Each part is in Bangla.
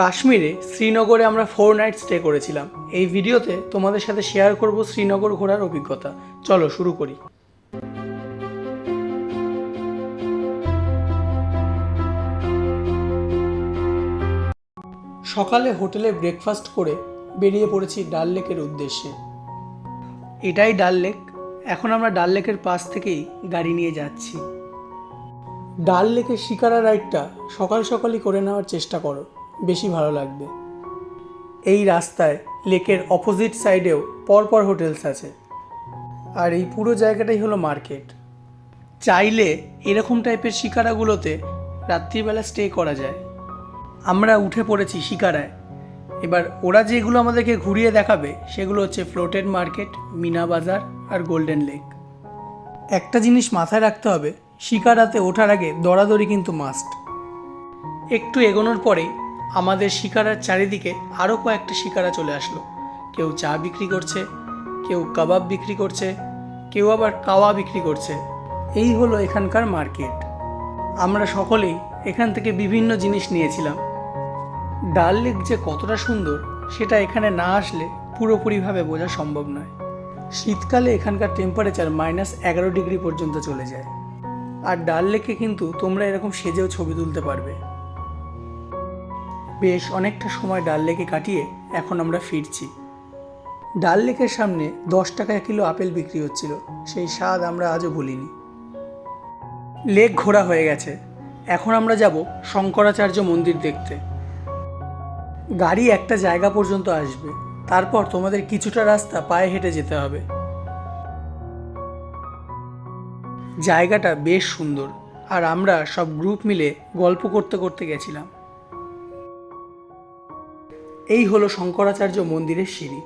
কাশ্মীরে শ্রীনগরে আমরা 4 নাইট স্টে করেছিলাম। এই ভিডিওতে তোমাদের সাথে শেয়ার করব শ্রীনগর ঘোরার অভিজ্ঞতা। চলো শুরু করি। সকালে হোটেলে ব্রেকফাস্ট করে বেরিয়ে পড়েছি ডাল লেকের উদ্দেশ্যে। এটাই ডাল লেক। এখন আমরা ডাল লেকের পাশ থেকেই গাড়ি নিয়ে যাচ্ছি। ডাল লেকের শিকারা রাইডটা সকাল সকালই করে নেওয়ার চেষ্টা করো, বেশি ভালো লাগবে। এই রাস্তায় লেকের অপোজিট সাইডেও পরপর হোটেলস আছে, আর এই পুরো জায়গাটাই হলো মার্কেট। চাইলে এরকম টাইপের শিকারাগুলোতে রাত্রিবেলা স্টে করা যায়। আমরা উঠে পড়েছি শিকারায়। এবার ওরা যেগুলো আমাদেরকে ঘুরিয়ে দেখাবে সেগুলো হচ্ছে ফ্লোটেড মার্কেট, মিনা বাজার আর গোল্ডেন লেক। একটা জিনিস মাথায় রাখতে হবে, শিকারাতে ওঠার আগে দরাদরি কিন্তু মাস্ট। একটু এগোনোর পরেই আমাদের শিকারার চারিদিকে আরও কয়েকটা শিকারা চলে আসলো। কেউ চা বিক্রি করছে, কেউ কাবাব বিক্রি করছে, কেউ আবার কাওয়া বিক্রি করছে। এই হলো এখানকার মার্কেট। আমরা সকলেই এখান থেকে বিভিন্ন জিনিস নিয়েছিলাম। ডাল লেক যে কতটা সুন্দর সেটা এখানে না আসলে পুরোপুরিভাবে বোঝা সম্ভব নয়। শীতকালে এখানকার টেম্পারেচার -11 ডিগ্রি পর্যন্ত চলে যায়। আর ডাল লেকে কিন্তু তোমরা এরকম সেজেও ছবি তুলতে পারবে। বেশ অনেকটা সময় ডাল লেকে কাটিয়ে এখন আমরা ফিরছি। ডাল লেকের সামনে 10 টাকায় কিলো আপেল বিক্রি হচ্ছিল, সেই স্বাদ আমরা আজও ভুলিনি। লেক ঘোরা হয়ে গেছে, এখন আমরা যাব শঙ্করাচার্য মন্দির দেখতে। গাড়ি একটা জায়গা পর্যন্ত আসবে, তারপর তোমাদের কিছুটা রাস্তা পায়ে হেঁটে যেতে হবে। জায়গাটা বেশ সুন্দর, আর আমরা সব গ্রুপ মিলে গল্প করতে করতে গেছিলাম। এই হলো শঙ্করাচার্য মন্দিরের সিঁড়ি।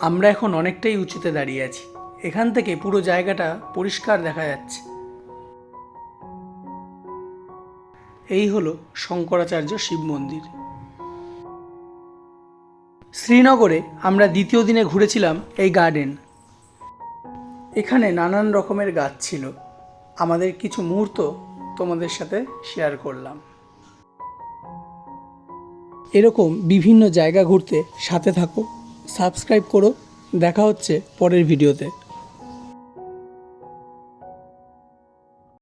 আমরা এখন অনেকটাই উঁচুতে দাঁড়িয়ে আছি। এখান থেকে পুরো জায়গাটা পরিষ্কার দেখা যাচ্ছে। এই হলো শঙ্করাচার্য শিব মন্দির। শ্রীনগরে আমরা দ্বিতীয় দিনে ঘুরেছিলাম এই গার্ডেন। এখানে নানান রকমের গাছ ছিল। আমাদের কিছু মুহূর্ত তোমাদের সাথে শেয়ার করলাম। এরকম বিভিন্ন জায়গা ঘুরতে সাথে থাকো, সাবস্ক্রাইব করো। দেখা হচ্ছে পরের ভিডিওতে।